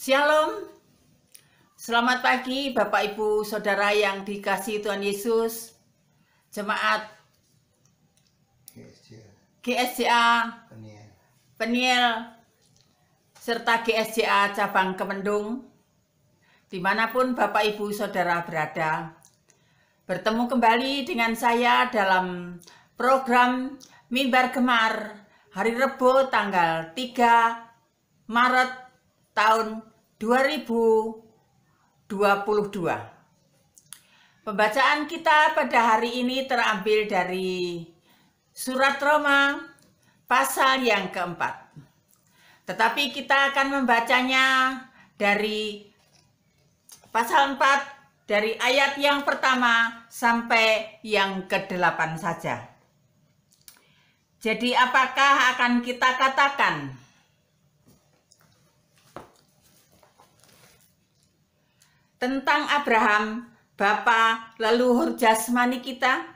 Shalom, selamat pagi Bapak Ibu Saudara yang dikasihi Tuhan Yesus. Jemaat GSJA Peniel serta GSJA Cabang Kemendung, dimanapun Bapak Ibu Saudara berada. Bertemu kembali dengan saya dalam program Mimbar Gemar hari Rebo tanggal 3 Maret tahun 2022. Pembacaan kita pada hari ini terambil dari surat Roma pasal yang keempat. Tetapi kita akan membacanya dari pasal 4 dari ayat yang pertama sampai yang ke-8 saja. Jadi apakah akan kita katakan? Tentang Abraham, bapa leluhur jasmani kita.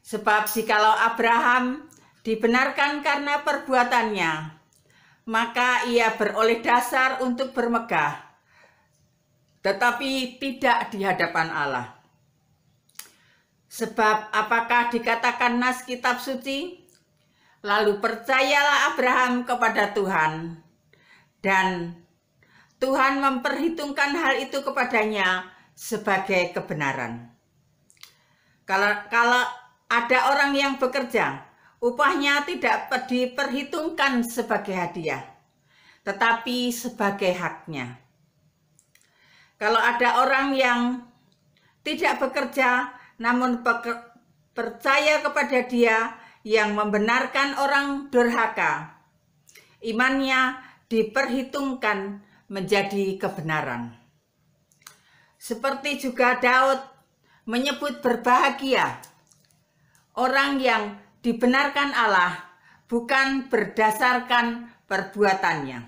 Sebab jikalau Abraham dibenarkan karena perbuatannya, maka ia beroleh dasar untuk bermegah, tetapi tidak di hadapan Allah. Sebab apakah dikatakan nas kitab suci? Lalu percayalah Abraham kepada Tuhan, dan Tuhan memperhitungkan hal itu kepadanya sebagai kebenaran. Kalau ada orang yang bekerja, upahnya tidak diperhitungkan sebagai hadiah, tetapi sebagai haknya. Kalau ada orang yang tidak bekerja, namun percaya kepada Dia yang membenarkan orang durhaka, imannya diperhitungkan menjadi kebenaran. Seperti juga Daud menyebut berbahagia orang yang dibenarkan Allah bukan berdasarkan perbuatannya.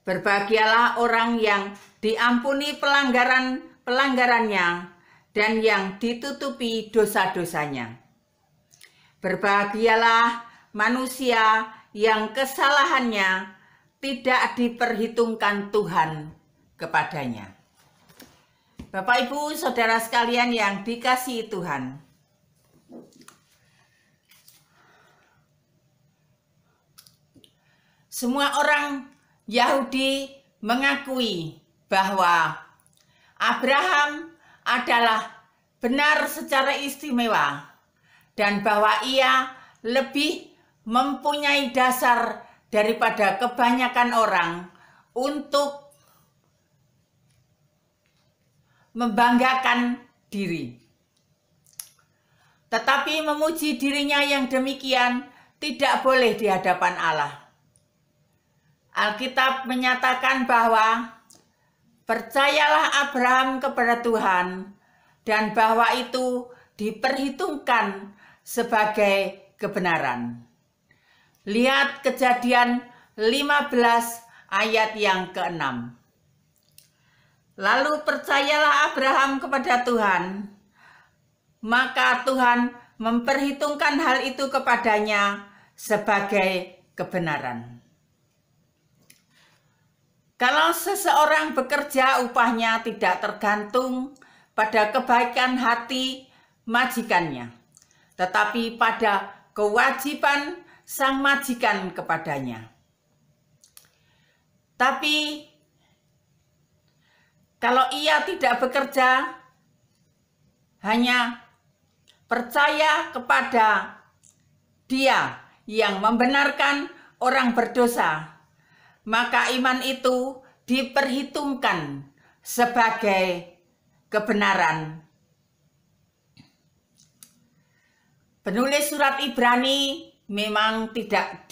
Berbahagialah orang yang diampuni pelanggarannya dan yang ditutupi dosa-dosanya. Berbahagialah manusia yang kesalahannya tidak diperhitungkan Tuhan kepadanya. Bapak Ibu Saudara sekalian yang dikasihi Tuhan, semua orang Yahudi mengakui bahwa Abraham adalah benar secara istimewa dan bahwa ia lebih mempunyai dasar daripada kebanyakan orang untuk membanggakan diri. Tetapi memuji dirinya yang demikian tidak boleh di hadapan Allah. Alkitab menyatakan bahwa percayalah Abraham kepada Tuhan dan bahwa itu diperhitungkan sebagai kebenaran. Lihat Kejadian 15 ayat yang ke-6. Lalu percayalah Abraham kepada Tuhan, maka Tuhan memperhitungkan hal itu kepadanya sebagai kebenaran. Kalau seseorang bekerja, upahnya tidak tergantung pada kebaikan hati majikannya, tetapi pada kewajiban sang majikan kepadanya. Tapi kalau ia tidak bekerja, hanya percaya kepada Dia yang membenarkan orang berdosa, maka iman itu diperhitungkan sebagai kebenaran. Penulis surat Ibrani memang tidak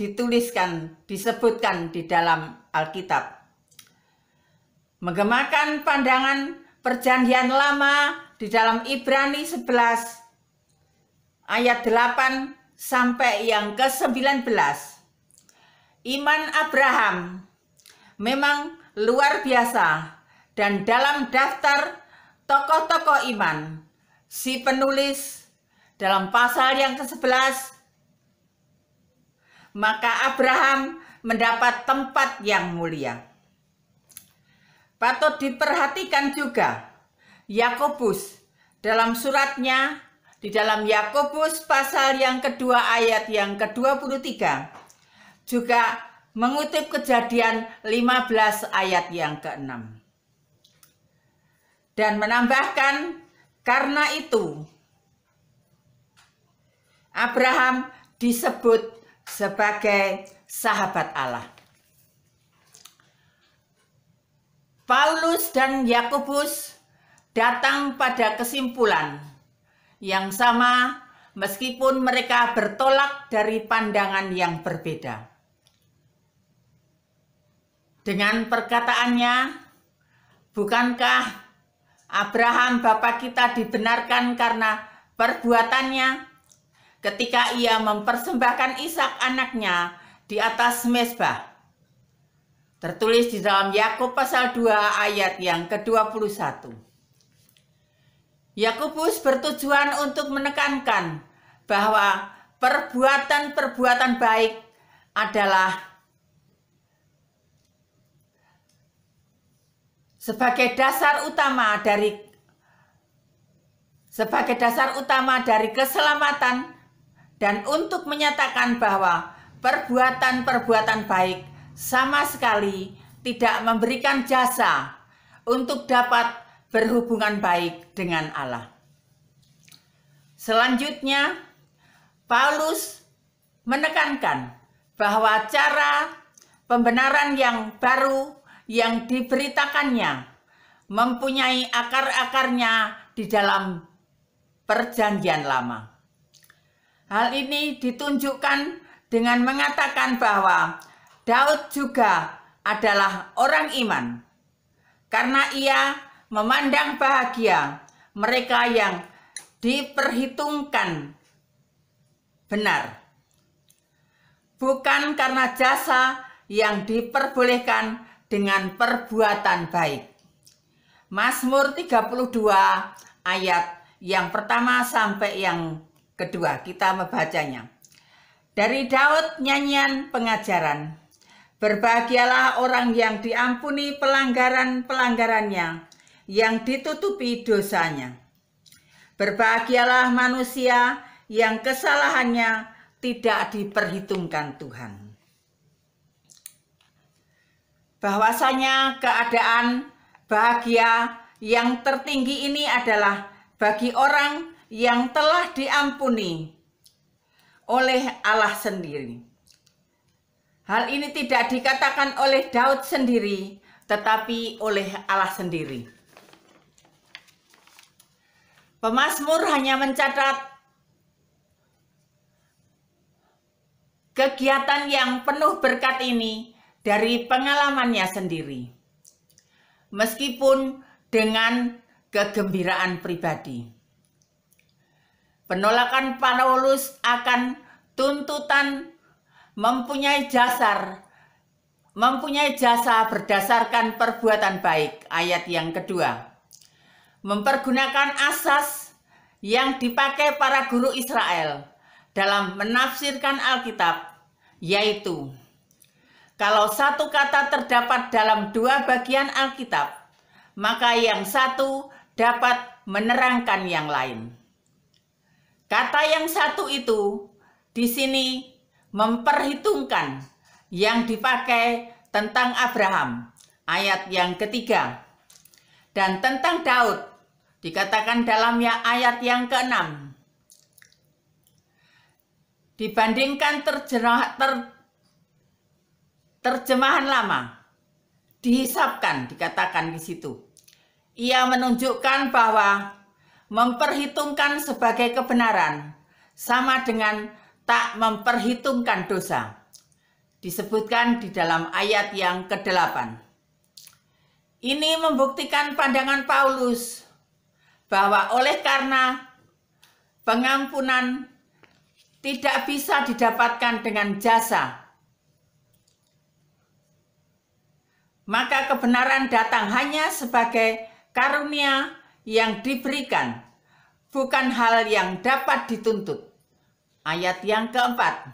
disebutkan di dalam Alkitab. Menggemakan pandangan perjanjian lama di dalam Ibrani 11 ayat 8 sampai yang ke-19. Iman Abraham memang luar biasa, dan dalam daftar tokoh-tokoh iman, si penulis dalam pasal yang ke-11, maka Abraham mendapat tempat yang mulia. Patut diperhatikan juga Yakobus dalam suratnya di dalam Yakobus pasal yang kedua ayat yang ke-23 juga mengutip Kejadian 15 ayat yang ke-6 dan menambahkan, karena itu Abraham disebut sebagai sahabat Allah. Paulus dan Yakobus datang pada kesimpulan yang sama meskipun mereka bertolak dari pandangan yang berbeda. Dengan perkataannya, bukankah Abraham bapa kita dibenarkan karena perbuatannya ketika ia mempersembahkan Ishak anaknya di atas mezbah? Tertulis di dalam Yakub pasal 2 ayat yang ke-21. Yakobus bertujuan untuk menekankan bahwa perbuatan-perbuatan baik adalah sebagai dasar utama dari keselamatan, dan untuk menyatakan bahwa perbuatan-perbuatan baik sama sekali tidak memberikan jasa untuk dapat berhubungan baik dengan Allah. Selanjutnya, Paulus menekankan bahwa cara pembenaran yang baru yang diberitakannya mempunyai akar-akarnya di dalam Perjanjian Lama. Hal ini ditunjukkan dengan mengatakan bahwa Daud juga adalah orang iman karena ia memandang bahagia mereka yang diperhitungkan benar, bukan karena jasa yang diperbolehkan dengan perbuatan baik. Mazmur 32 ayat yang pertama sampai yang kedua, kita membacanya. Dari Daud, nyanyian pengajaran. Berbahagialah orang yang diampuni pelanggaran-pelanggarannya, yang ditutupi dosanya. Berbahagialah manusia yang kesalahannya tidak diperhitungkan Tuhan. Bahwasanya keadaan bahagia yang tertinggi ini adalah bagi orang yang telah diampuni oleh Allah sendiri. Hal ini tidak dikatakan oleh Daud sendiri, tetapi oleh Allah sendiri. Pemazmur hanya mencatat kegiatan yang penuh berkat ini dari pengalamannya sendiri, meskipun dengan kegembiraan pribadi. Penolakan Paulus akan tuntutan mempunyai jasa berdasarkan perbuatan baik, ayat yang kedua. Mempergunakan asas yang dipakai para guru Israel dalam menafsirkan Alkitab, yaitu kalau satu kata terdapat dalam dua bagian Alkitab, maka yang satu dapat menerangkan yang lain. Kata yang satu itu di sini memperhitungkan yang dipakai tentang Abraham, ayat yang ketiga, dan tentang Daud dikatakan dalam ayat yang ke-6. Dibandingkan terjemahan lama, dihisapkan, dikatakan di situ. Ia menunjukkan bahwa memperhitungkan sebagai kebenaran sama dengan tak memperhitungkan dosa. Disebutkan di dalam ayat yang ke-8. Ini membuktikan pandangan Paulus bahwa oleh karena pengampunan tidak bisa didapatkan dengan jasa, maka kebenaran datang hanya sebagai karunia yang diberikan, bukan hal yang dapat dituntut. Ayat yang keempat.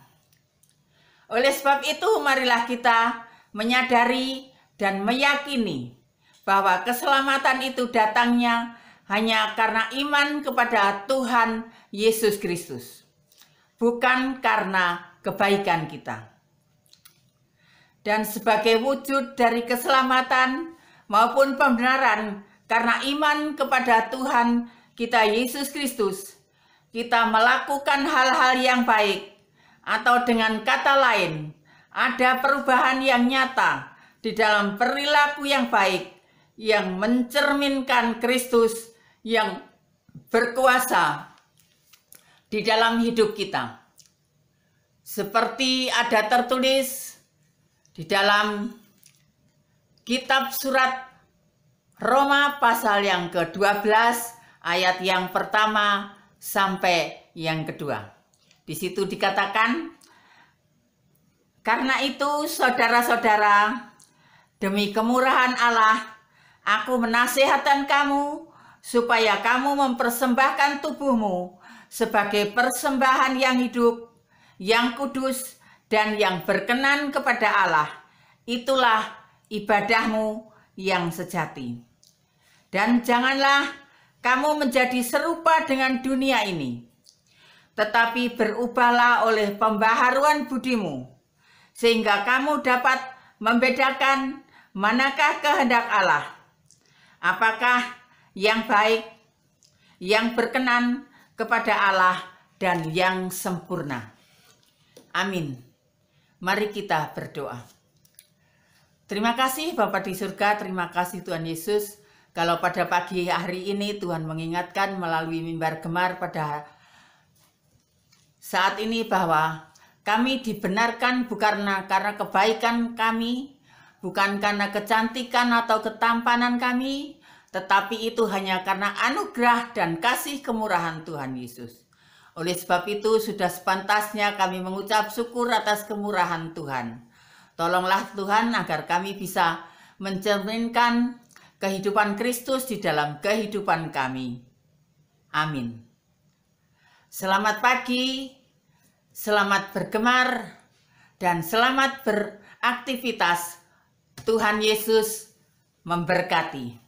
Oleh sebab itu, marilah kita menyadari dan meyakini bahwa keselamatan itu datangnya hanya karena iman kepada Tuhan Yesus Kristus, bukan karena kebaikan kita. Dan sebagai wujud dari keselamatan maupun pembenaran karena iman kepada Tuhan kita Yesus Kristus, kita melakukan hal-hal yang baik, atau dengan kata lain, ada perubahan yang nyata di dalam perilaku yang baik yang mencerminkan Kristus yang berkuasa di dalam hidup kita. Seperti ada tertulis di dalam kitab surat Roma pasal yang ke-12 ayat yang pertama sampai yang kedua. Di situ dikatakan, karena itu saudara-saudara, demi kemurahan Allah, aku menasihatkan kamu supaya kamu mempersembahkan tubuhmu sebagai persembahan yang hidup, yang kudus, dan yang berkenan kepada Allah. Itulah ibadahmu yang sejati. Dan janganlah kamu menjadi serupa dengan dunia ini, tetapi berubahlah oleh pembaharuan budimu, sehingga kamu dapat membedakan manakah kehendak Allah, apakah yang baik, yang berkenan kepada Allah, dan yang sempurna. Amin. Mari kita berdoa. Terima kasih Bapa di surga, terima kasih Tuhan Yesus. Kalau pada pagi hari ini Tuhan mengingatkan melalui mimbar gemar pada saat ini bahwa kami dibenarkan bukan karena kebaikan kami, bukan karena kecantikan atau ketampanan kami, tetapi itu hanya karena anugerah dan kasih kemurahan Tuhan Yesus. Oleh sebab itu sudah sepantasnya kami mengucap syukur atas kemurahan Tuhan. Tolonglah Tuhan agar kami bisa mencerminkan kehidupan Kristus di dalam kehidupan kami. Amin. Selamat pagi, selamat bergemar, dan selamat beraktivitas. Tuhan Yesus memberkati.